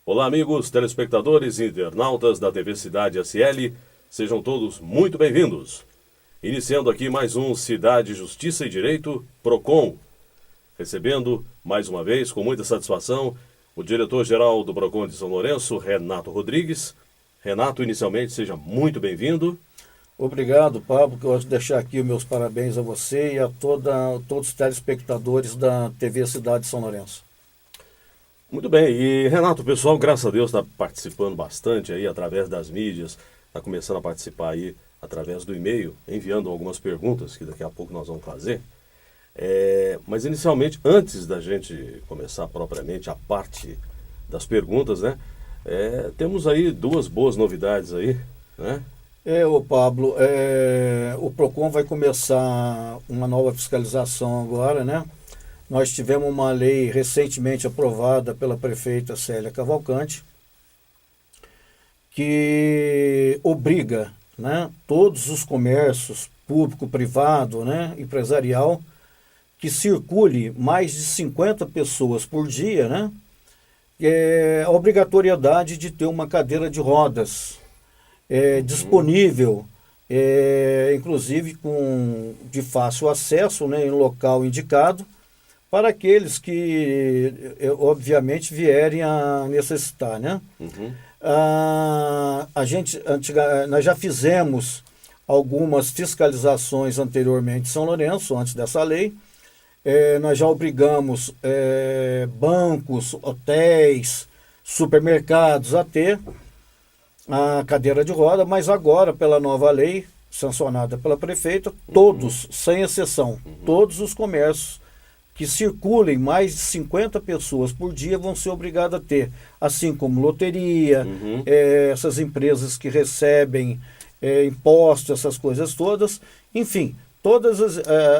Olá, amigos, telespectadores e internautas da TV Cidade SL, sejam todos muito bem-vindos. Iniciando aqui mais um Cidade, Justiça e Direito, PROCON. Recebendo, mais uma vez, com muita satisfação, o diretor-geral do PROCON de São Lourenço, Renato Rodrigues. Renato, inicialmente, seja muito bem-vindo. Obrigado, Pablo. Eu gosto de deixar aqui os meus parabéns a você e a todos os telespectadores da TV Cidade de São Lourenço. Muito bem, e Renato, o pessoal, graças a Deus, está participando bastante aí através das mídias, está começando a participar aí através do e-mail, enviando algumas perguntas que daqui a pouco nós vamos fazer. Mas inicialmente, antes da gente começar propriamente a parte das perguntas, né? Temos aí duas boas novidades aí, né? Pablo, o PROCON vai começar uma nova fiscalização agora, né? Nós tivemos uma lei recentemente aprovada pela prefeita Célia Cavalcante, que obriga, né, todos os comércios, público, privado, né, empresarial, que circule mais de 50 pessoas por dia, né, a obrigatoriedade de ter uma cadeira de rodas disponível, inclusive de fácil acesso, né, em local indicado, para aqueles que, obviamente, vierem a necessitar, né? Uhum. Nós já fizemos algumas fiscalizações anteriormente em São Lourenço, antes dessa lei. Nós já obrigamos bancos, hotéis, supermercados a ter a cadeira de roda, mas agora, pela nova lei, sancionada pela prefeita, todos, sem exceção, todos os comércios que circulem mais de 50 pessoas por dia vão ser obrigados a ter, assim como loteria, essas empresas que recebem impostos, essas coisas todas, enfim, todas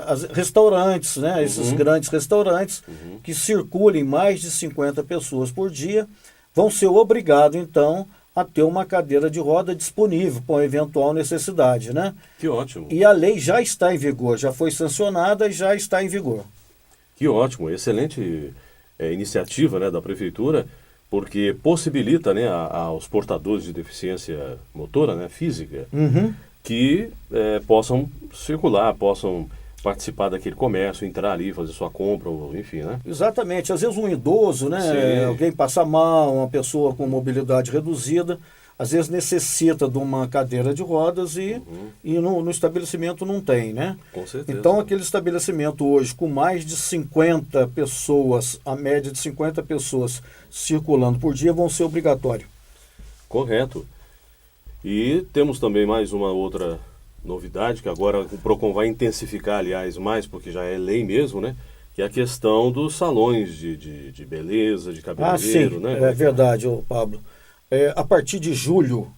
as restaurantes, né, esses grandes restaurantes que circulem mais de 50 pessoas por dia, vão ser obrigados, então, a ter uma cadeira de roda disponível para uma eventual necessidade, né? Que ótimo. E a lei já está em vigor, já foi sancionada e já está em vigor. Que ótimo, excelente iniciativa, né, da Prefeitura, porque possibilita, né, aos portadores de deficiência motora, né, física, que possam circular, possam participar daquele comércio, entrar ali, fazer sua compra, enfim, né? Exatamente. Às vezes um idoso, né, alguém passa mal, uma pessoa com mobilidade reduzida, às vezes necessita de uma cadeira de rodas e no estabelecimento não tem, né? Com certeza. Então aquele estabelecimento hoje com mais de 50 pessoas, a média de 50 pessoas circulando por dia, vão ser obrigatórios. Correto. E temos também mais uma outra novidade, que agora o PROCON vai intensificar, aliás, mais, porque já é lei mesmo, né? Que é a questão dos salões de beleza, de cabeleireiro, né? É verdade, Pablo. A partir de julho,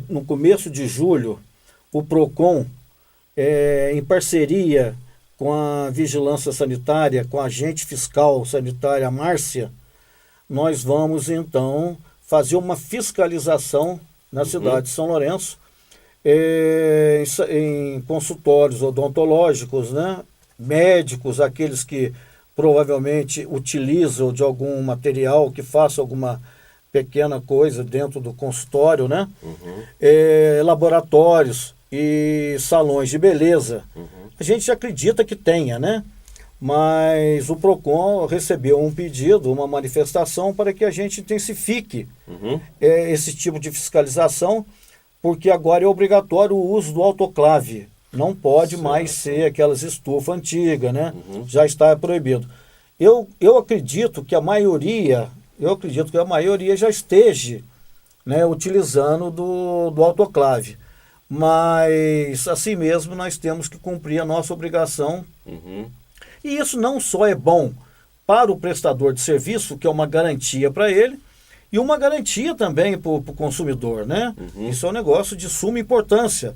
no começo de julho, o PROCON, em parceria com a Vigilância Sanitária, com a agente fiscal sanitária Márcia, nós vamos então fazer uma fiscalização na cidade de São Lourenço, em consultórios odontológicos, né? Médicos, aqueles que provavelmente utilizam de algum material que faça alguma pequena coisa dentro do consultório, né? Laboratórios e salões de beleza. A gente acredita que tenha, né? Mas o PROCON recebeu um pedido, uma manifestação para que a gente intensifique esse tipo de fiscalização, porque agora é obrigatório o uso do autoclave. Não pode mais ser aquelas estufas antigas, né? Já está proibido. Eu acredito que a maioria já esteja, né, utilizando do autoclave. Mas, assim mesmo, nós temos que cumprir a nossa obrigação. E isso não só é bom para o prestador de serviço, que é uma garantia para ele, e uma garantia também para o consumidor, né? Isso é um negócio de suma importância.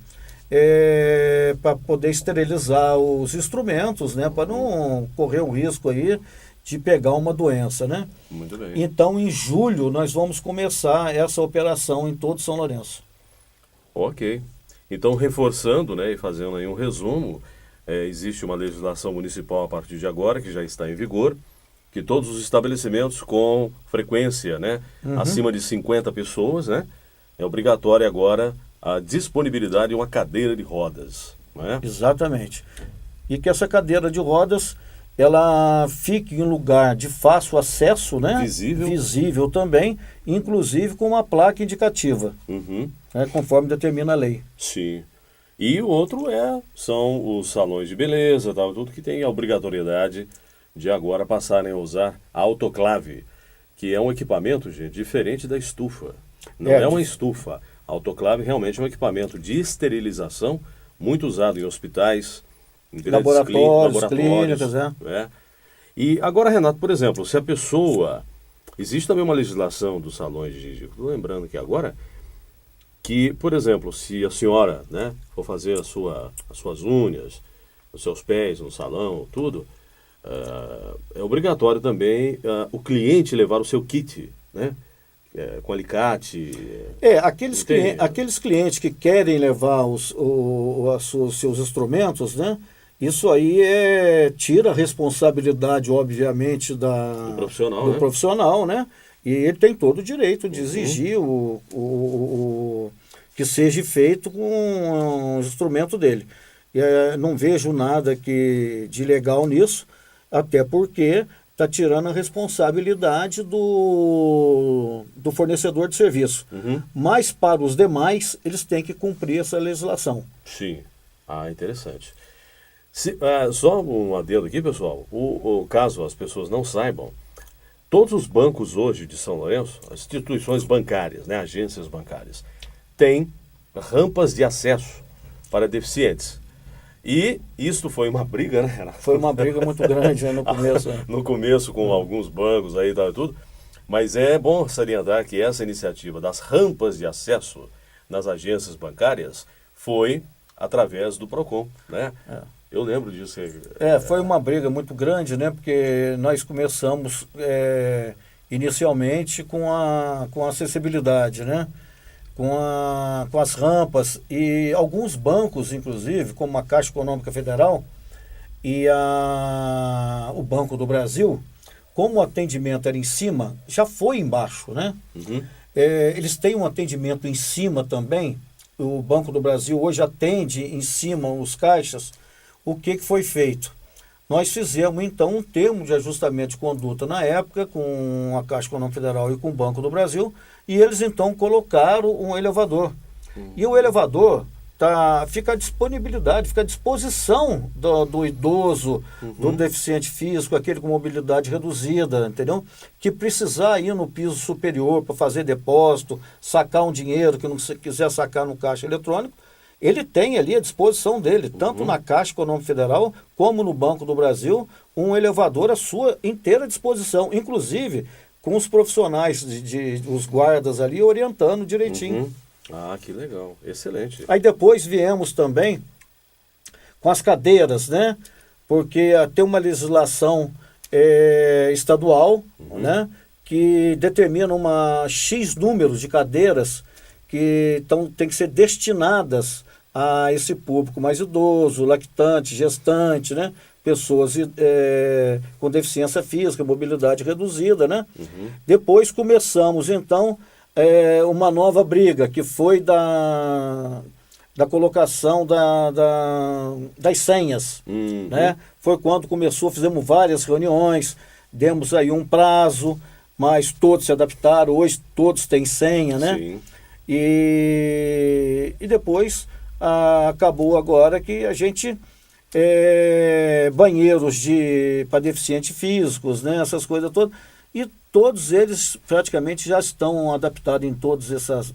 Para poder esterilizar os instrumentos, né, para não correr o risco aí de pegar uma doença, né? Muito bem. Então, em julho, nós vamos começar essa operação em todo São Lourenço. Ok. Então, reforçando, né, e fazendo aí um resumo, existe uma legislação municipal a partir de agora, que já está em vigor, que todos os estabelecimentos com frequência, né, acima de 50 pessoas, né, é obrigatória agora a disponibilidade de uma cadeira de rodas. Não é? Exatamente. E que essa cadeira de rodas, ela fique em lugar de fácil acesso, né? Visível também, inclusive com uma placa indicativa, né? Conforme determina a lei. Sim. E o outro são os salões de beleza, tal, tudo que tem a obrigatoriedade de agora passarem a usar a autoclave, que é um equipamento, gente, diferente da estufa. Não é uma estufa. A autoclave realmente é um equipamento de esterilização muito usado em hospitais, em grandes laboratórios, clínicas, E agora, Renato, por exemplo, se a pessoa... Existe também uma legislação dos salões de... Estou lembrando aqui agora, que, por exemplo, se a senhora, né, for fazer as suas unhas, os seus pés no salão, tudo, é obrigatório também uh, o cliente levar o seu kit, né? Com alicate. Aqueles clientes que querem levar os seus instrumentos, né? Isso aí tira a responsabilidade, obviamente, do profissional, né? E ele tem todo o direito de exigir que seja feito com o instrumento dele. Não vejo nada de ilegal nisso, até porque está tirando a responsabilidade do fornecedor de serviço. Mas para os demais, eles têm que cumprir essa legislação. Sim. Interessante. Só um adendo aqui, pessoal. Caso as pessoas não saibam, todos os bancos hoje de São Lourenço, as instituições bancárias, né, agências bancárias, têm rampas de acesso para deficientes. E isso foi uma briga, né, Renato? Foi uma briga muito grande, né, no começo. No começo, com alguns bancos aí e tudo. Mas é bom salientar que essa iniciativa das rampas de acesso nas agências bancárias foi através do PROCON, né? Eu lembro disso. Foi uma briga muito grande, né? Porque nós começamos inicialmente com a acessibilidade, né? Com as rampas, e alguns bancos, inclusive, como a Caixa Econômica Federal e o Banco do Brasil, como o atendimento era em cima, já foi embaixo, né? Eles têm um atendimento em cima também. O Banco do Brasil hoje atende em cima os caixas. O que foi feito? Nós fizemos, então, um termo de ajustamento de conduta na época com a Caixa Econômica Federal e com o Banco do Brasil, e eles, então, colocaram um elevador. E o elevador fica à disponibilidade, fica à disposição do idoso, do deficiente físico, aquele com mobilidade reduzida, entendeu? Que precisar ir no piso superior para fazer depósito, sacar um dinheiro que não quiser sacar no caixa eletrônico, ele tem ali à disposição dele, tanto na Caixa Econômica Federal como no Banco do Brasil, um elevador à sua inteira disposição, inclusive com os profissionais, os guardas ali, orientando direitinho. Que legal, excelente. Aí depois viemos também com as cadeiras, né? Porque tem uma legislação estadual, né? Que determina uma X número de cadeiras que tem que ser destinadas a esse público mais idoso, lactante, gestante, né? Pessoas com deficiência física, mobilidade reduzida, né? Depois começamos, então, uma nova briga, que foi da colocação das senhas, né? Foi quando começou, fizemos várias reuniões, demos aí um prazo, mas todos se adaptaram, hoje todos têm senha, né? Sim. E depois acabou agora que a gente... banheiros para deficientes físicos, né? Essas coisas todas. E todos eles praticamente já estão adaptados em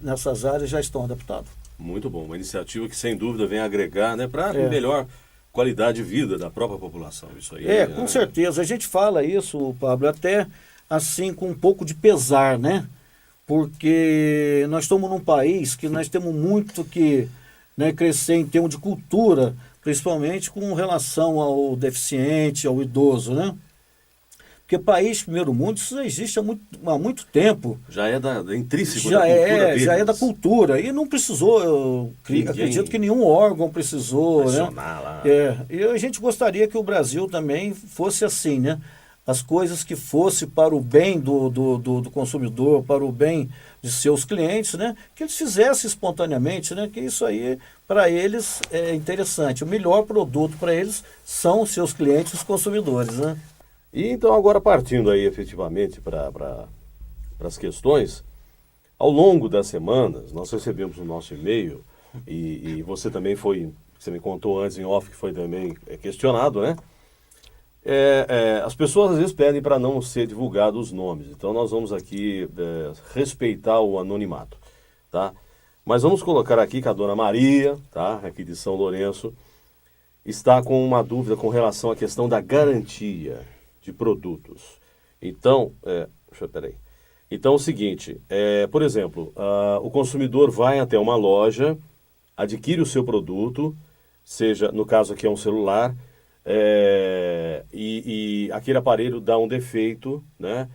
nessas áreas, já estão adaptados. Muito bom, uma iniciativa que sem dúvida vem agregar, né, para melhor qualidade de vida da própria população. Isso aí. Com certeza. A gente fala isso, Pablo, até assim com um pouco de pesar, né? Porque nós estamos num país que nós temos muito que, né, crescer em termos de cultura, principalmente com relação ao deficiente, ao idoso, né? Porque país primeiro mundo, isso existe há muito tempo. Já é da intrínseco da cultura deles. Já é da cultura. E não precisou, acredito que nenhum órgão precisou, né? Lá. E a gente gostaria que o Brasil também fosse assim, né? as coisas que fosse para o bem do consumidor, para o bem de seus clientes, né? Que eles fizessem espontaneamente, né? Que isso aí, para eles, é interessante. O melhor produto para eles são os seus clientes, os consumidores, né? E então agora partindo aí efetivamente para as questões, ao longo das semanas nós recebemos o nosso e-mail e você também foi, você me contou antes em off que foi também questionado, né? As pessoas às vezes pedem para não ser divulgados os nomes, então nós vamos aqui respeitar o anonimato, tá? Mas vamos colocar aqui que a dona Maria, tá? Aqui de São Lourenço, está com uma dúvida com relação à questão da garantia de produtos. Então, peraí. Então é o seguinte, por exemplo, o consumidor vai até uma loja, adquire o seu produto, seja, no caso aqui é um celular, e aquele aparelho dá um defeito, né?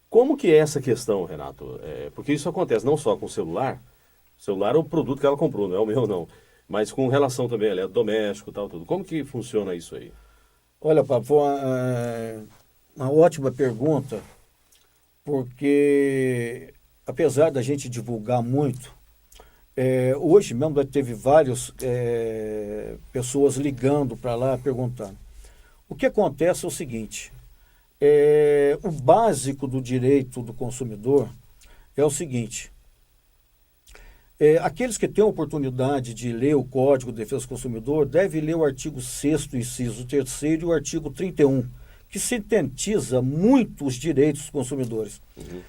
Como que é essa questão, Renato? Porque isso acontece não só com o celular é o produto que ela comprou, não é o meu não, mas com relação também a eletrodoméstico, tal, tudo. Como que funciona isso aí? Olha, Pablo, foi uma ótima pergunta, porque apesar da gente divulgar muito, hoje mesmo teve várias pessoas ligando para lá perguntando. O que acontece é o seguinte, o básico do direito do consumidor é o seguinte, aqueles que têm a oportunidade de ler o Código de Defesa do Consumidor devem ler o artigo 6º, inciso 3º e o artigo 31, que sintetiza muito os direitos dos consumidores. Uhum.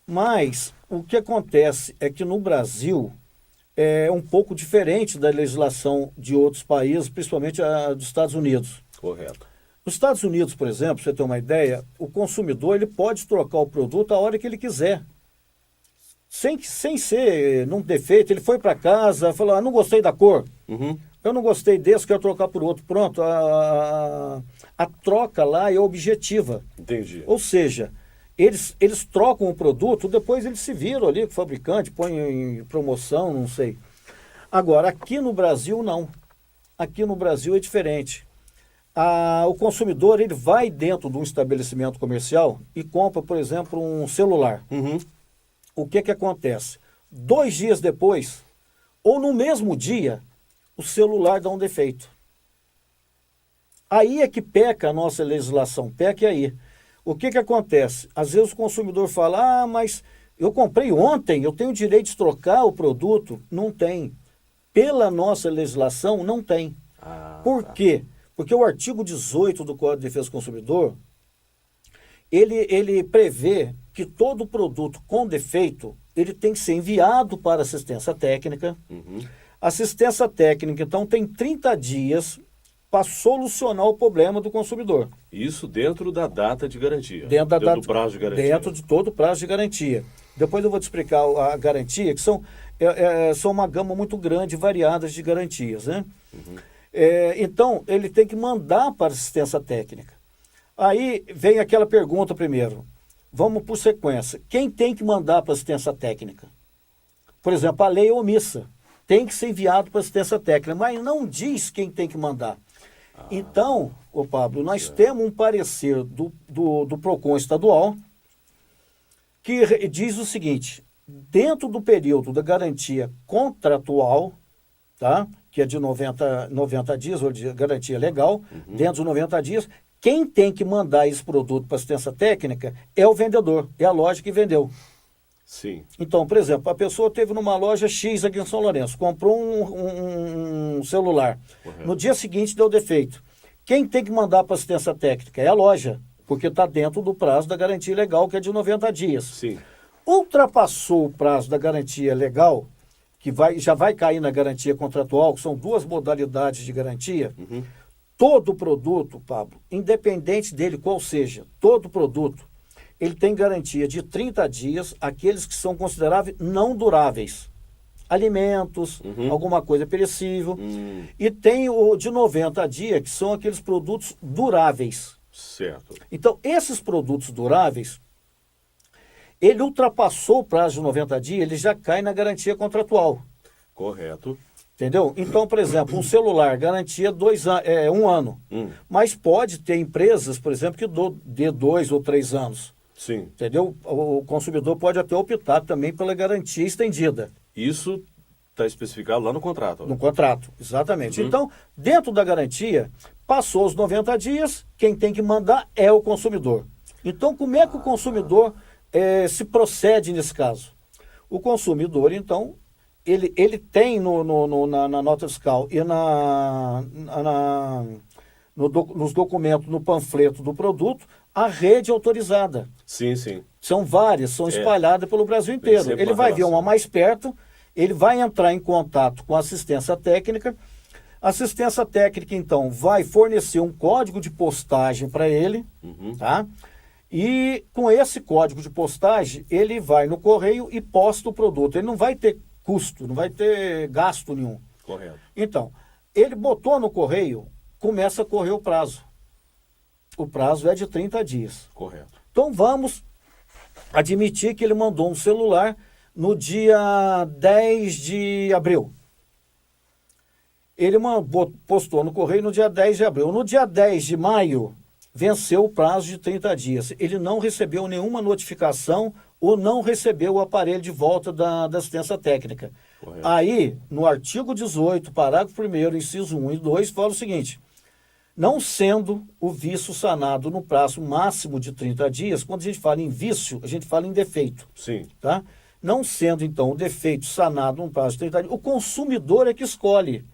Mas o que acontece é que no Brasil é um pouco diferente da legislação de outros países, principalmente a dos Estados Unidos. Correto. Nos Estados Unidos, por exemplo, pra você ter uma ideia, o consumidor ele pode trocar o produto a hora que ele quiser. Sem ser num defeito, ele foi para casa, falou, não gostei da cor, eu não gostei desse, quero trocar por outro. Pronto, a troca lá é objetiva. Entendi. Ou seja, eles trocam o produto, depois eles se viram ali com o fabricante, põem em promoção, não sei. Agora, aqui no Brasil, não. Aqui no Brasil é diferente. O consumidor ele vai dentro de um estabelecimento comercial e compra, por exemplo, um celular. O que acontece? 2 dias depois, ou no mesmo dia, o celular dá um defeito. Aí é que peca a nossa legislação, peca aí. O que acontece? Às vezes o consumidor fala, mas eu comprei ontem, eu tenho o direito de trocar o produto. Não tem. Pela nossa legislação, não tem. Por quê? Porque o artigo 18 do Código de Defesa do Consumidor, ele prevê que todo produto com defeito, ele tem que ser enviado para assistência técnica. Assistência técnica, então, tem 30 dias para solucionar o problema do consumidor. Isso dentro da data de garantia? Dentro do prazo de garantia? Dentro de todo o prazo de garantia. Depois eu vou te explicar a garantia, que são uma gama muito grande, variadas de garantias, né? Então, ele tem que mandar para assistência técnica. Aí vem aquela pergunta primeiro. Vamos por sequência. Quem tem que mandar para assistência técnica? Por exemplo, a lei é omissa. Tem que ser enviado para assistência técnica, mas não diz quem tem que mandar. Então, Pablo, nós temos um parecer do PROCON estadual que diz o seguinte, dentro do período da garantia contratual, tá? Que é de 90 dias, ou de garantia legal, dentro dos 90 dias, quem tem que mandar esse produto para assistência técnica é o vendedor, é a loja que vendeu. Sim. Então, por exemplo, a pessoa teve numa loja X aqui em São Lourenço, comprou um celular. Correto. No dia seguinte deu defeito. Quem tem que mandar para assistência técnica é a loja, porque está dentro do prazo da garantia legal, que é de 90 dias. Sim. Ultrapassou o prazo da garantia legal, que já vai cair na garantia contratual, que são 2 modalidades de garantia. Todo produto, Pablo, independente dele qual seja, todo produto, ele tem garantia de 30 dias, aqueles que são consideráveis não duráveis. Alimentos, alguma coisa perecível. E tem o de 90 dias, que são aqueles produtos duráveis. Certo. Então, esses produtos duráveis, ele ultrapassou o prazo de 90 dias, ele já cai na garantia contratual. Correto. Entendeu? Então, por exemplo, um celular garantia 1 ano. Mas pode ter empresas, por exemplo, que dê 2 ou 3 anos. Sim. Entendeu? O consumidor pode até optar também pela garantia estendida. Isso está especificado lá no contrato. No contrato, exatamente. Então, dentro da garantia, passou os 90 dias, quem tem que mandar é o consumidor. Então, como é que o consumidor se procede nesse caso? O consumidor, então, ele tem na nota fiscal e nos documentos, no panfleto do produto, a rede autorizada. Sim, sim. São várias, são espalhadas pelo Brasil inteiro. Ele vai ver uma mais perto, ele vai entrar em contato com a assistência técnica. A assistência técnica, então, vai fornecer um código de postagem para ele, tá? E com esse código de postagem, ele vai no correio e posta o produto. Ele não vai ter custo, não vai ter gasto nenhum. Correto. Então, ele botou no correio, começa a correr o prazo. O prazo é de 30 dias. Correto. Então vamos admitir que ele mandou um celular no dia 10 de abril. Ele postou no correio no dia 10 de abril. No dia 10 de maio, venceu o prazo de 30 dias. Ele não recebeu nenhuma notificação ou não recebeu o aparelho de volta da assistência técnica. Correto. Aí, no artigo 18, parágrafo 1º, inciso 1 e 2, fala o seguinte: não sendo o vício sanado no prazo máximo de 30 dias, quando a gente fala em vício, a gente fala em defeito. Sim. Tá? Não sendo, então, o defeito sanado no prazo de 30 dias, o consumidor é que escolhe.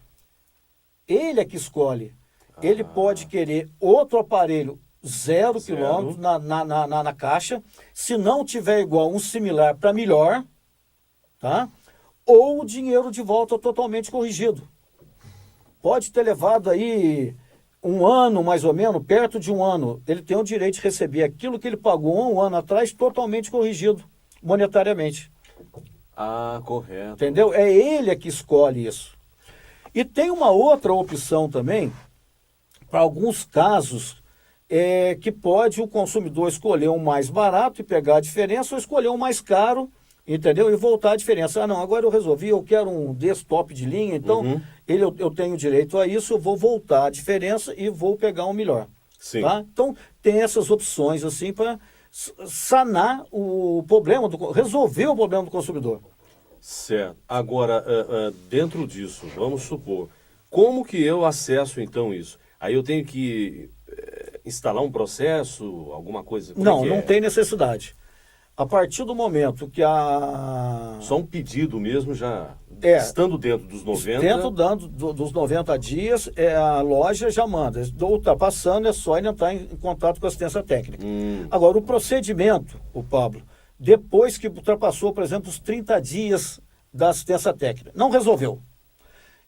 Ele é que escolhe. Ele pode querer outro aparelho 0 quilômetro na caixa, se não tiver igual um similar para melhor, tá? Ou o dinheiro de volta totalmente corrigido. Pode ter levado aí 1 ano, mais ou menos, perto de 1 ano. Ele tem o direito de receber aquilo que ele pagou 1 ano atrás totalmente corrigido, monetariamente. Correto. Entendeu? É ele que escolhe isso. E tem uma outra opção também, para alguns casos, que pode o consumidor escolher um mais barato e pegar a diferença, ou escolher um mais caro, entendeu? E voltar a diferença. Ah, não, agora eu resolvi, eu quero um desktop de linha, então eu tenho direito a isso, eu vou voltar a diferença e vou pegar um melhor. Sim. Tá? Então, tem essas opções assim para sanar o problema, resolver o problema do consumidor. Certo. Agora, dentro disso, vamos supor, como que eu acesso então isso? Aí eu tenho que instalar um processo, alguma coisa? Não tem necessidade. A partir do momento que Só um pedido mesmo já, estando dentro dos 90... Dentro dos 90 dias, a loja já manda. Ultrapassando, é só ele entrar em contato com a assistência técnica. Agora, o procedimento, Pablo, depois que ultrapassou, por exemplo, os 30 dias da assistência técnica, não resolveu.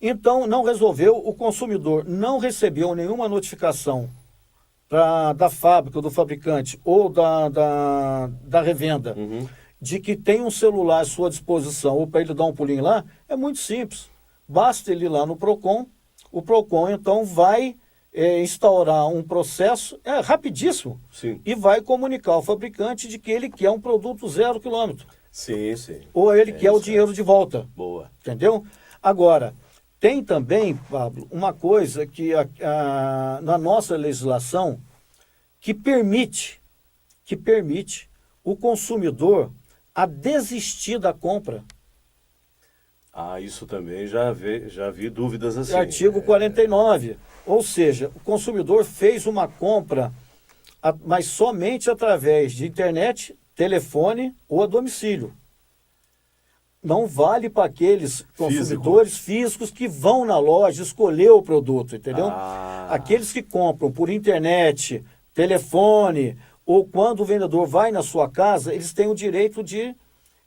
Então, não resolveu, o consumidor não recebeu nenhuma notificação da fábrica, do fabricante ou da revenda, de que tem um celular à sua disposição ou para ele dar um pulinho lá, é muito simples. Basta ele ir lá no PROCON, o PROCON então vai instaurar um processo, rapidíssimo, Sim. e vai comunicar ao fabricante de que ele quer um produto 0 quilômetro. Sim, sim. Ou ele quer o dinheiro de volta. Boa. Entendeu? Agora, tem também, Pablo, uma coisa que na nossa legislação que permite o consumidor a desistir da compra. Isso também já vi dúvidas assim. Artigo 49. Ou seja, o consumidor fez uma compra, mas somente através de internet, telefone ou a domicílio. Não vale para aqueles consumidores físicos que vão na loja escolher o produto, entendeu? Aqueles que compram por internet, telefone, ou quando o vendedor vai na sua casa, eles têm o direito de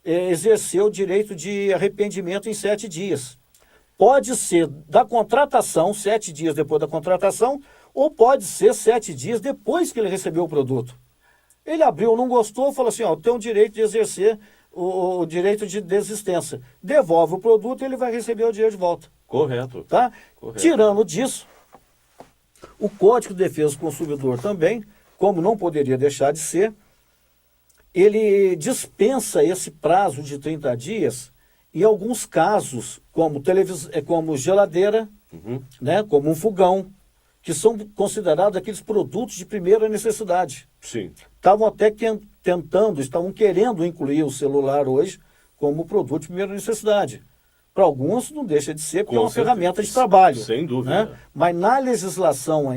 exercer o direito de arrependimento em 7 dias. Pode ser da contratação, 7 dias depois da contratação, ou pode ser 7 dias depois que ele recebeu o produto. Ele abriu, não gostou, falou assim, tem o direito de exercer o direito de desistência. Devolve o produto e ele vai receber o dinheiro de volta. Correto. Tá? Correto. Tirando disso, o Código de Defesa do Consumidor também, como não poderia deixar de ser, ele dispensa esse prazo de 30 dias Em alguns casos, como geladeira, né, como um fogão, que são considerados aqueles produtos de primeira necessidade. Sim. Estavam até estavam querendo incluir o celular hoje como produto de primeira necessidade. Para alguns não deixa de ser, porque é uma ferramenta de trabalho. Sem dúvida. Né? Mas na legislação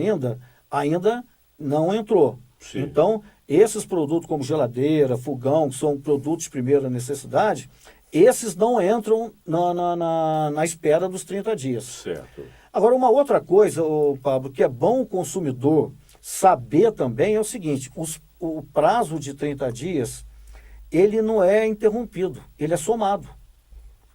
ainda não entrou. Sim. Então, esses produtos como geladeira, fogão, que são produtos de primeira necessidade, esses não entram na espera dos 30 dias. Certo. Agora, uma outra coisa, Pablo, que é bom o consumidor saber também é o seguinte, o prazo de 30 dias, ele não é interrompido, ele é somado.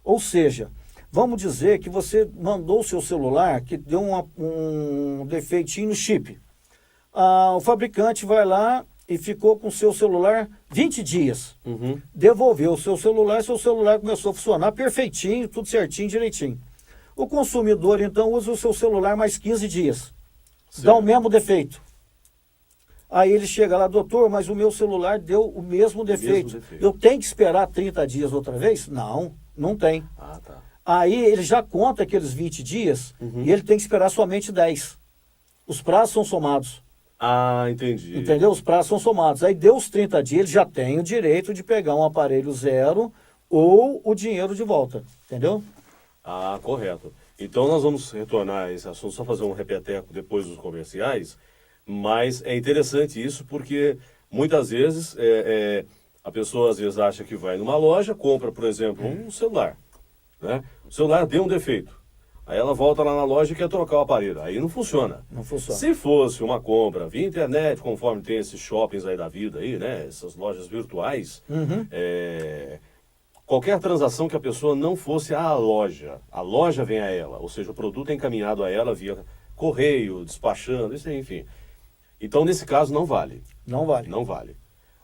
Ou seja, vamos dizer que você mandou o seu celular que deu um defeitinho no chip. O fabricante vai lá e ficou com o seu celular 20 dias. Devolveu o seu celular começou a funcionar perfeitinho, tudo certinho, direitinho. O consumidor, então, usa o seu celular mais 15 dias. Certo. Dá o mesmo defeito. Aí ele chega lá, doutor, mas o meu celular deu o mesmo defeito. Eu tenho que esperar 30 dias outra vez? Não, não tem. Tá. Aí ele já conta aqueles 20 dias e ele tem que esperar somente 10. Os prazos são somados. Entendi. Entendeu? Os prazos são somados. Aí deu os 30 dias, ele já tem o direito de pegar um aparelho zero ou o dinheiro de volta. Entendeu? Correto. Então nós vamos retornar a esse assunto, só fazer um repeteco depois dos comerciais, mas é interessante isso porque muitas vezes a pessoa às vezes acha que vai numa loja, compra, por exemplo, um celular. Né? O celular deu um defeito. Aí ela volta lá na loja e quer trocar o aparelho. Aí não funciona. Não funciona. Se fosse uma compra via internet, conforme tem esses shoppings aí da vida, aí, né? Essas lojas virtuais, qualquer transação que a pessoa não fosse à loja, a loja vem a ela, ou seja, o produto é encaminhado a ela via correio, despachando, isso aí, enfim. Então, nesse caso, não vale. Não vale. Não vale.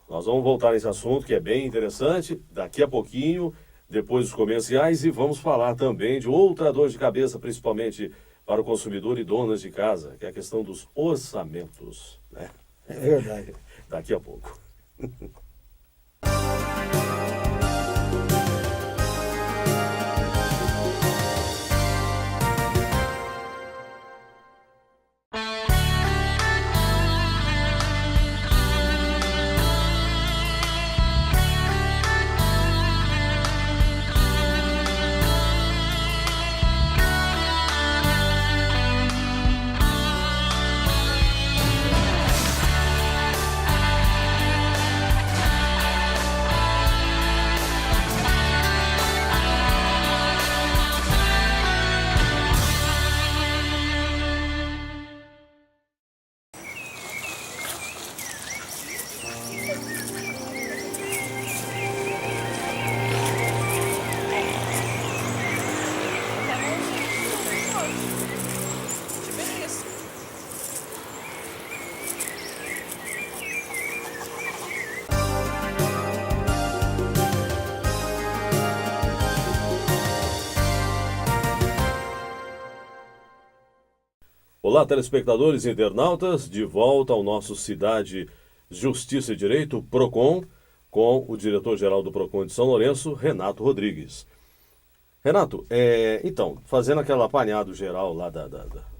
Nós vamos voltar nesse assunto, que é bem interessante, daqui a pouquinho, depois dos comerciais, e vamos falar também de outra dor de cabeça, principalmente para o consumidor e donas de casa, que é a questão dos orçamentos. Né? É verdade. Daqui a pouco. Olá, telespectadores e internautas, de volta ao nosso Cidade, Justiça e Direito, PROCON, com o diretor-geral do PROCON de São Lourenço, Renato Rodrigues. Renato, então, fazendo aquele apanhado geral lá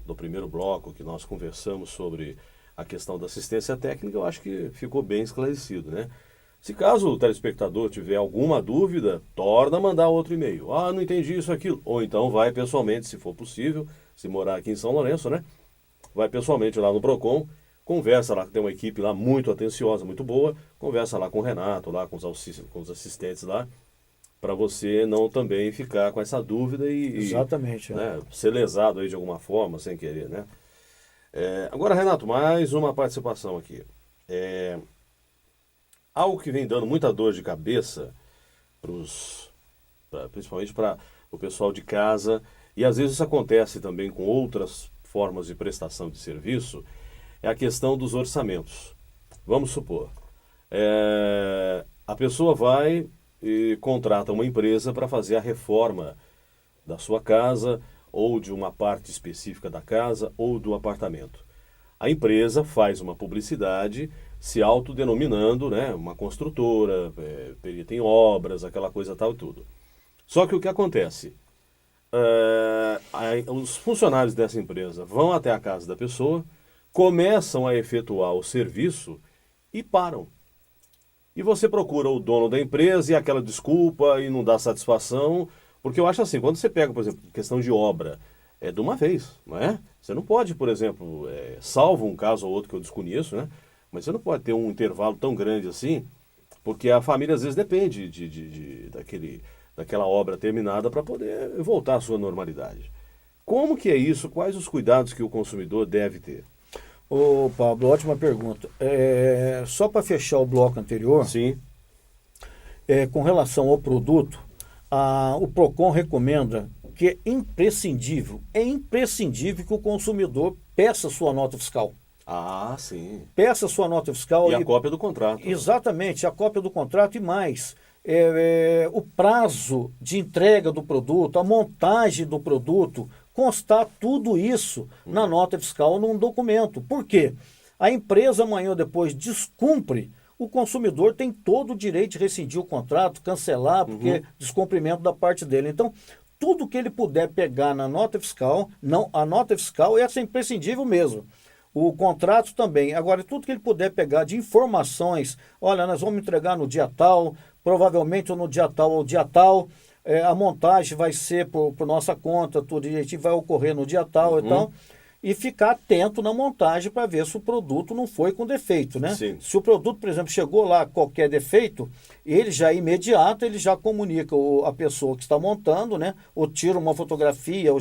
do primeiro bloco que nós conversamos sobre a questão da assistência técnica, eu acho que ficou bem esclarecido, né? Se caso o telespectador tiver alguma dúvida, torna a mandar outro e-mail. Não entendi isso, aquilo. Ou então vai pessoalmente, se for possível, se morar aqui em São Lourenço, né? Vai pessoalmente lá no PROCON, conversa lá, tem uma equipe lá muito atenciosa, muito boa, conversa lá com o Renato, lá com os assistentes lá, para você não também ficar com essa dúvida Exatamente, né, ser lesado aí de alguma forma, sem querer, né? Agora, Renato, mais uma participação aqui. Algo que vem dando muita dor de cabeça, principalmente para o pessoal de casa, e às vezes isso acontece também com outras formas de prestação de serviço, é a questão dos orçamentos. Vamos supor, a pessoa vai e contrata uma empresa para fazer a reforma da sua casa, ou de uma parte específica da casa, ou do apartamento. A empresa faz uma publicidade se autodenominando, né, uma construtora, perita em obras, aquela coisa tal e tudo. Só que o que acontece? Os funcionários dessa empresa vão até a casa da pessoa, começam a efetuar o serviço e param. E você procura o dono da empresa e aquela desculpa e não dá satisfação, porque eu acho assim, quando você pega, por exemplo, questão de obra, é de uma vez, não é? Você não pode, por exemplo, salvo um caso ou outro que eu desconheço, né? Mas você não pode ter um intervalo tão grande assim, porque a família às vezes depende daquela obra terminada para poder voltar à sua normalidade. Como que é isso? Quais os cuidados que o consumidor deve ter? Ô, Pablo, ótima pergunta. Só para fechar o bloco anterior, Sim. Com relação ao produto, o PROCON recomenda que é imprescindível que o consumidor peça sua nota fiscal. Ah, sim. Peça sua nota fiscal. E a cópia do contrato. Exatamente, a cópia do contrato e mais. O prazo de entrega do produto, a montagem do produto, constar tudo isso na nota fiscal num documento. Por quê? A empresa amanhã ou depois descumpre, o consumidor tem todo o direito de rescindir o contrato, cancelar, porque descumprimento da parte dele. Então, tudo que ele puder pegar na nota fiscal, a nota fiscal essa é imprescindível mesmo. O contrato também. Agora, tudo que ele puder pegar de informações, olha, nós vamos entregar no dia tal, provavelmente no dia tal ou dia tal, a montagem vai ser por nossa conta, tudo direitinho, vai ocorrer no dia tal e tal. E ficar atento na montagem para ver se o produto não foi com defeito, né? Sim. Se o produto, por exemplo, chegou lá qualquer defeito, ele já imediato, ele já comunica a pessoa que está montando, né? Ou tira uma fotografia, ou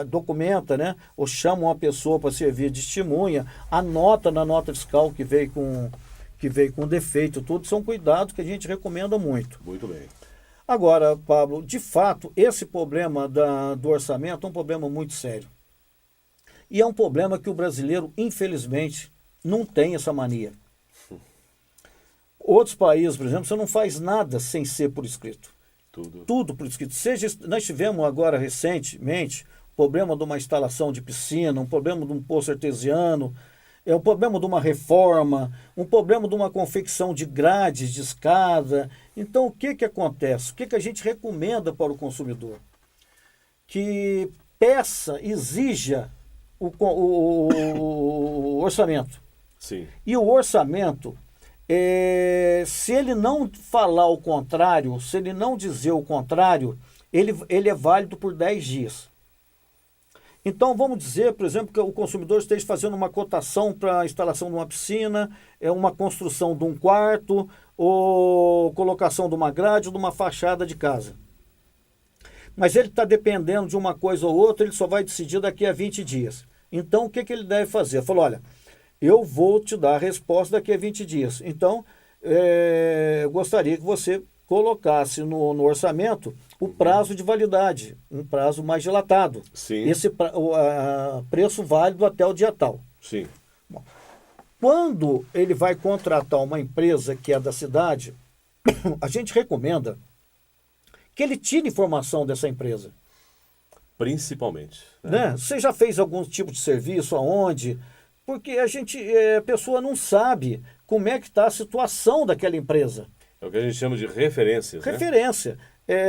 documenta, né? Ou chama uma pessoa para servir de testemunha, anota na nota fiscal que veio com defeito, tudo são cuidados que a gente recomenda muito. Muito bem. Agora, Pablo, de fato, esse problema do orçamento é um problema muito sério. E é um problema que o brasileiro, infelizmente, não tem essa mania. Outros países, por exemplo, você não faz nada sem ser por escrito. Tudo por escrito. Nós tivemos agora recentemente o problema de uma instalação de piscina, um problema de um poço artesiano, um problema de uma reforma, um problema de uma confecção de grades de escada. Então, o que acontece? O que a gente recomenda para o consumidor? Que exija o orçamento. Sim. E o orçamento, se ele não falar o contrário, se ele não dizer o contrário, ele é válido por 10 dias. Então, vamos dizer, por exemplo, que o consumidor esteja fazendo uma cotação para a instalação de uma piscina, uma construção de um quarto, ou colocação de uma grade ou de uma fachada de casa. Mas ele está dependendo de uma coisa ou outra, ele só vai decidir daqui a 20 dias. Então, o que ele deve fazer? Ele falou, olha, eu vou te dar a resposta daqui a 20 dias. Então, eu gostaria que você colocasse no orçamento o prazo de validade, um prazo mais dilatado. Sim. Esse preço válido até o dia tal. Sim. Bom, quando ele vai contratar uma empresa que é da cidade, a gente recomenda que ele tire informação dessa empresa. Principalmente. Né? Você já fez algum tipo de serviço, aonde? Porque a pessoa não sabe como é que está a situação daquela empresa. É o que a gente chama de referências. Referência.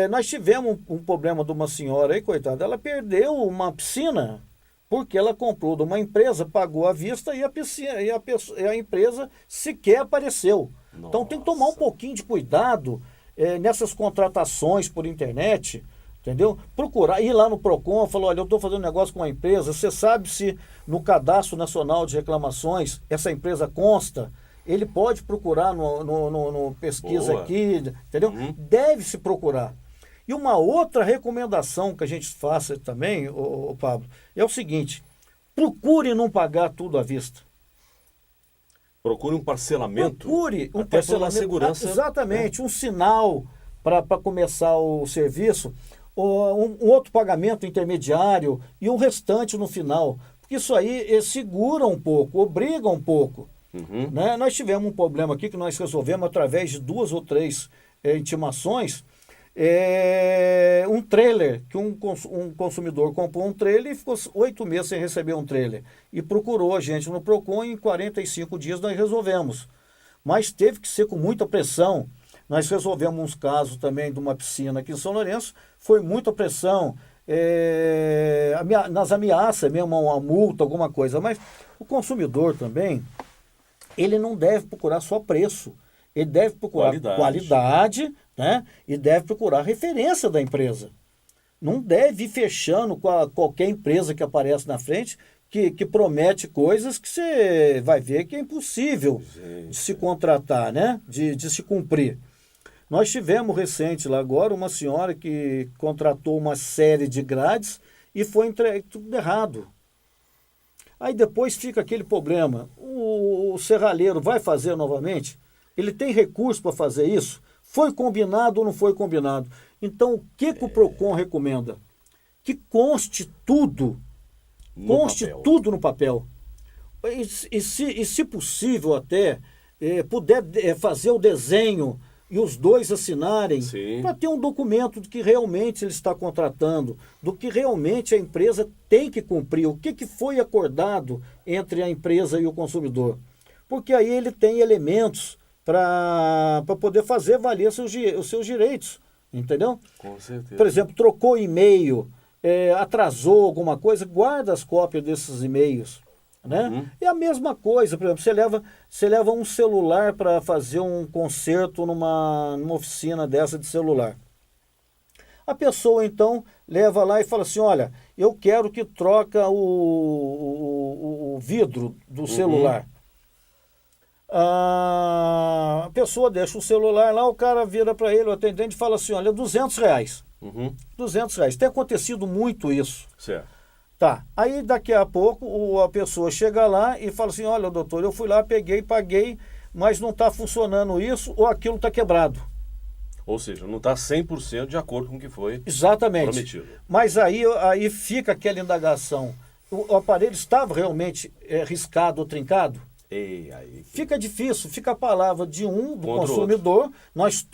Nós tivemos um problema de uma senhora aí, coitada, ela perdeu uma piscina porque ela comprou de uma empresa, pagou à vista e a empresa sequer apareceu. Nossa. Então tem que tomar um pouquinho de cuidado nessas contratações por internet, entendeu? Procurar, ir lá no PROCON, falar, olha, eu estou fazendo negócio com uma empresa, você sabe se no Cadastro Nacional de Reclamações essa empresa consta? Ele pode procurar no pesquisa Boa. aqui, entendeu? Deve-se procurar. E uma outra recomendação que a gente faça também, Pablo, é o seguinte, procure não pagar tudo à vista. Procure um parcelamento. Procure um até parcelamento. pela segurança. Exatamente, um sinal para começar o serviço, um outro pagamento intermediário e um restante no final. Porque isso aí segura um pouco, obriga um pouco. Né? Nós tivemos um problema aqui que nós resolvemos através de 2 ou 3 intimações. Um trailer, que um consumidor comprou um trailer e ficou 8 meses sem receber um trailer. E procurou a gente no PROCON e em 45 dias nós resolvemos. Mas teve que ser com muita pressão. Nós resolvemos uns casos também de uma piscina aqui em São Lourenço, foi muita pressão, nas ameaças mesmo, uma multa, alguma coisa, mas o consumidor também, ele não deve procurar só preço, ele deve procurar qualidade, né? E deve procurar referência da empresa. Não deve ir fechando com qualquer empresa que aparece na frente, que promete coisas que você vai ver que é impossível de se contratar, né? De se cumprir. Nós tivemos recente lá agora uma senhora que contratou uma série de grades e foi entregue tudo errado. Aí depois fica aquele problema, o serralheiro vai fazer novamente? Ele tem recurso para fazer isso? Foi combinado ou não foi combinado? Então, o que o PROCON recomenda? Que conste tudo no papel. E se possível até, puder fazer o desenho e os dois assinarem, para ter um documento do que realmente ele está contratando, do que realmente a empresa tem que cumprir, o que foi acordado entre a empresa e o consumidor. Porque aí ele tem elementos para poder fazer valer os seus direitos, entendeu? Com certeza. Por exemplo, trocou e-mail, atrasou alguma coisa, guarda as cópias desses e-mails, né? É a mesma coisa, por exemplo, você leva um celular para fazer um conserto numa oficina dessa de celular. A pessoa, então, leva lá e fala assim, olha, eu quero que troca o vidro do celular. A pessoa deixa o celular lá, o cara vira para ele, o atendente, fala assim, olha, R$200. R$200. Tem acontecido muito isso. Certo. Tá. Aí daqui a pouco a pessoa chega lá e fala assim, olha, doutor, eu fui lá, peguei, paguei, mas não está funcionando isso ou aquilo está quebrado. Ou seja, não está 100% de acordo com o que foi prometido. Mas aí fica aquela indagação. O aparelho estava realmente riscado ou trincado? Fica difícil, fica a palavra do consumidor. Nós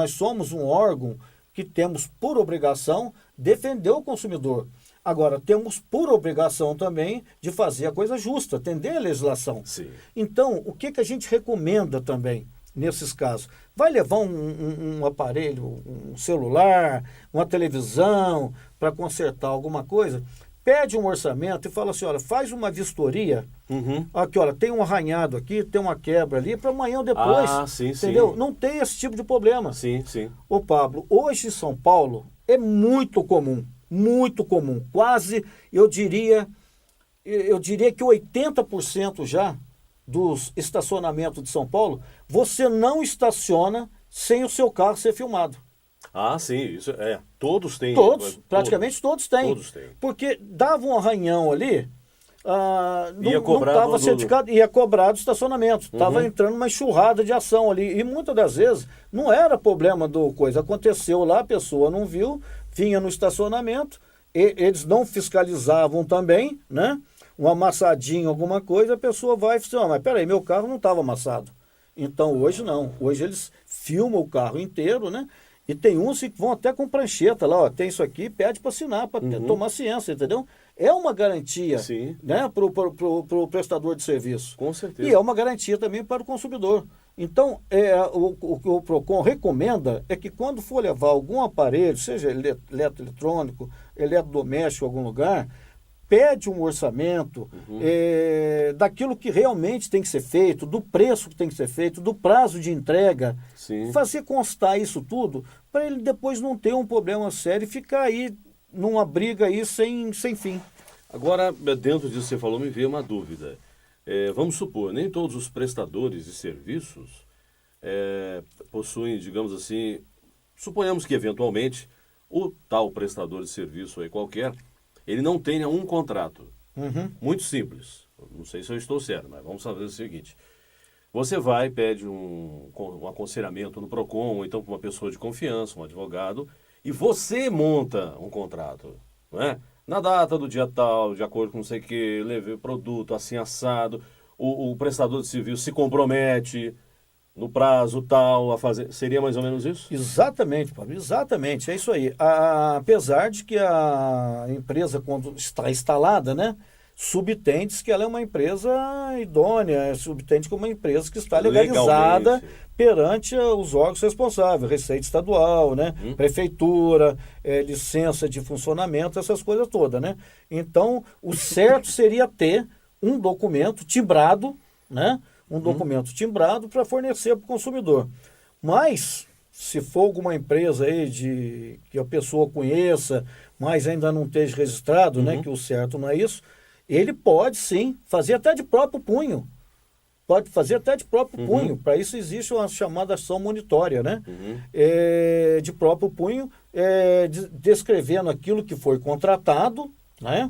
somos um órgão que temos por obrigação defender o consumidor. Agora, temos por obrigação também de fazer a coisa justa, atender a legislação. Sim. Então, o que a gente recomenda também nesses casos? Vai levar um aparelho, um celular, uma televisão para consertar alguma coisa? Pede um orçamento e fala assim, olha, faz uma vistoria. Aqui, olha, tem um arranhado aqui, tem uma quebra ali, para amanhã ou depois. Entendeu? Sim. Não tem esse tipo de problema. Sim. Ô Pablo, hoje em São Paulo é muito comum, quase, eu diria que 80% já dos estacionamentos de São Paulo, você não estaciona sem o seu carro ser filmado. Sim, isso todos têm. Praticamente todos têm. Todos têm. Porque dava um arranhão ali, não estava certificado, ia cobrar do estacionamento. Estava entrando uma enxurrada de ação ali. E muitas das vezes não era problema do coisa. Aconteceu lá, a pessoa não viu, vinha no estacionamento, eles não fiscalizavam também, né? Um amassadinho, alguma coisa, a pessoa vai e fala assim, mas peraí, meu carro não estava amassado. Então hoje não. Hoje eles filmam o carro inteiro, né? E tem uns que vão até com prancheta lá, ó, tem isso aqui, pede para assinar, para tomar ciência, entendeu? É uma garantia, né, para o prestador de serviço. Com certeza. E é uma garantia também para o consumidor. Então, o que o PROCON recomenda é que quando for levar algum aparelho, seja eletroeletrônico, eletrodoméstico, algum lugar, pede um orçamento daquilo que realmente tem que ser feito, do preço que tem que ser feito, do prazo de entrega, fazer constar isso tudo, para ele depois não ter um problema sério e ficar aí numa briga aí sem fim. Agora, dentro disso que você falou, me veio uma dúvida. Vamos supor, nem todos os prestadores de serviços possuem, digamos assim, suponhamos que eventualmente o tal prestador de serviço aí qualquer, ele não tenha um contrato. Muito simples. Não sei se eu estou certo, mas vamos fazer o seguinte. Você vai, pede um aconselhamento no PROCON, ou então para uma pessoa de confiança, um advogado, e você monta um contrato, não é? Na data do dia tal, de acordo com não sei o que, leve produto assim assado, o prestador de serviço se compromete no prazo tal a fazer. Seria mais ou menos isso? Exatamente, Pablo, exatamente, é isso aí. Apesar de que a empresa, quando está instalada, né, subtende que ela é uma empresa idônea, subtende que é uma empresa que está legalizada Legalmente. perante os órgãos responsáveis, Receita Estadual, né? Prefeitura, licença de funcionamento, essas coisas todas, né? Então, o certo seria ter um documento timbrado, né? Um documento timbrado para fornecer para o consumidor. Mas, se for alguma empresa aí que a pessoa conheça, mas ainda não esteja registrado, né? Que o certo não é isso, ele pode sim fazer até de próprio punho. Pode fazer até de próprio punho. Para isso existe uma chamada ação monitória, né? De próprio punho, descrevendo aquilo que foi contratado, né?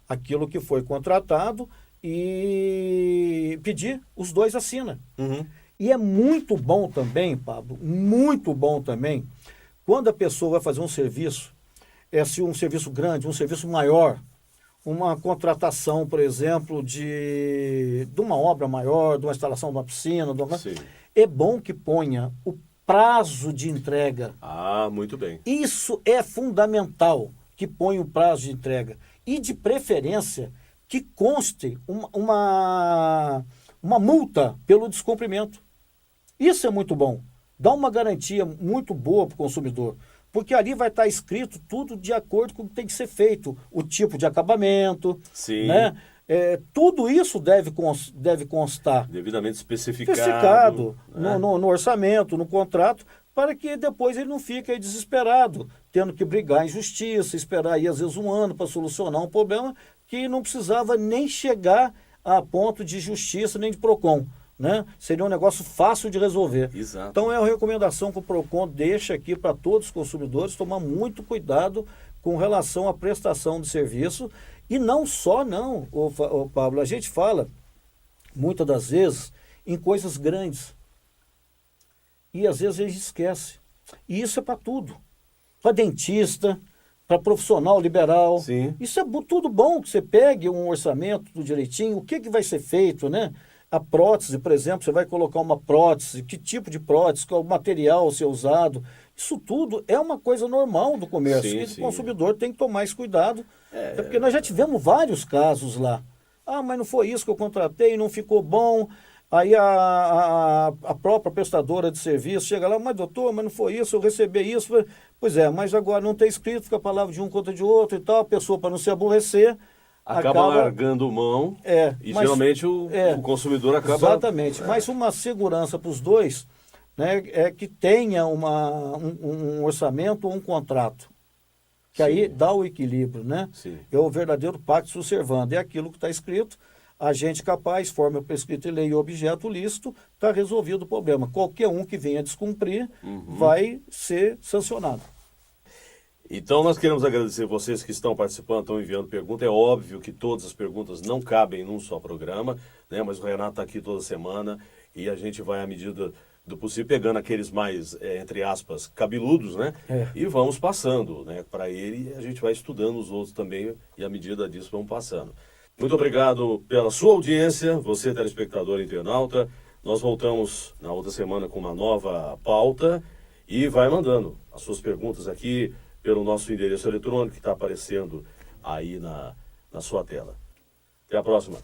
Aquilo que foi contratado e pedir, os dois assinam. E é muito bom também, Pablo, muito bom também, quando a pessoa vai fazer um serviço, se um serviço grande, um serviço maior, uma contratação, por exemplo, de uma obra maior, de uma instalação de uma piscina, é bom que ponha o prazo de entrega. Ah, muito bem. Isso é fundamental, que ponha o prazo de entrega. E, de preferência, que conste uma multa pelo descumprimento. Isso é muito bom. Dá uma garantia muito boa para o consumidor. Porque ali vai estar escrito tudo de acordo com o que tem que ser feito. O tipo de acabamento, Sim. Né? Tudo isso deve constar. Devidamente especificado. Especificado Né? no orçamento, no contrato, para que depois ele não fique aí desesperado, tendo que brigar em justiça, esperar aí às vezes um ano para solucionar um problema que não precisava nem chegar a ponto de justiça nem de PROCON. Né? Seria um negócio fácil de resolver. Exato. Então é uma recomendação que o PROCON deixa aqui para todos os consumidores tomar muito cuidado com relação à prestação de serviço. E não só não, Pablo, a gente fala muitas das vezes em coisas grandes. E às vezes a gente esquece. E isso é para tudo. Para dentista, para profissional liberal. Sim. Isso é tudo bom que você pegue um orçamento tudo direitinho, o que vai ser feito, né? A prótese, por exemplo, você vai colocar uma prótese, que tipo de prótese, qual material a ser usado. Isso tudo é uma coisa normal do comércio. Sim, e sim. o consumidor tem que tomar esse cuidado. Porque nós já tivemos vários casos lá. Ah, mas não foi isso que eu contratei, não ficou bom. Aí a própria prestadora de serviço chega lá, mas doutor, mas não foi isso, eu recebi isso. Pois é, mas agora não tem escrito, fica a palavra de um contra de outro e tal, a pessoa, para não se aborrecer, acaba largando mão e mas, geralmente o consumidor acaba... Exatamente, mas uma segurança para os dois, né, é que tenha um orçamento ou um contrato, que aí dá o equilíbrio, né? Sim. É o verdadeiro pacto servando, é aquilo que está escrito, agente capaz, forma prescrita em lei e objeto lícito, está resolvido o problema. Qualquer um que venha descumprir vai ser sancionado. Então nós queremos agradecer vocês que estão participando, estão enviando perguntas. É óbvio que todas as perguntas não cabem num só programa, né? Mas o Renato está aqui toda semana e a gente vai, à medida do possível, pegando aqueles mais, entre aspas, cabeludos, né? E vamos passando, né, para ele, e a gente vai estudando os outros também e à medida disso vamos passando. Muito obrigado pela sua audiência, você telespectador e internauta. Nós voltamos na outra semana com uma nova pauta e vai mandando as suas perguntas aqui pelo nosso endereço eletrônico que está aparecendo aí na sua tela. Até a próxima.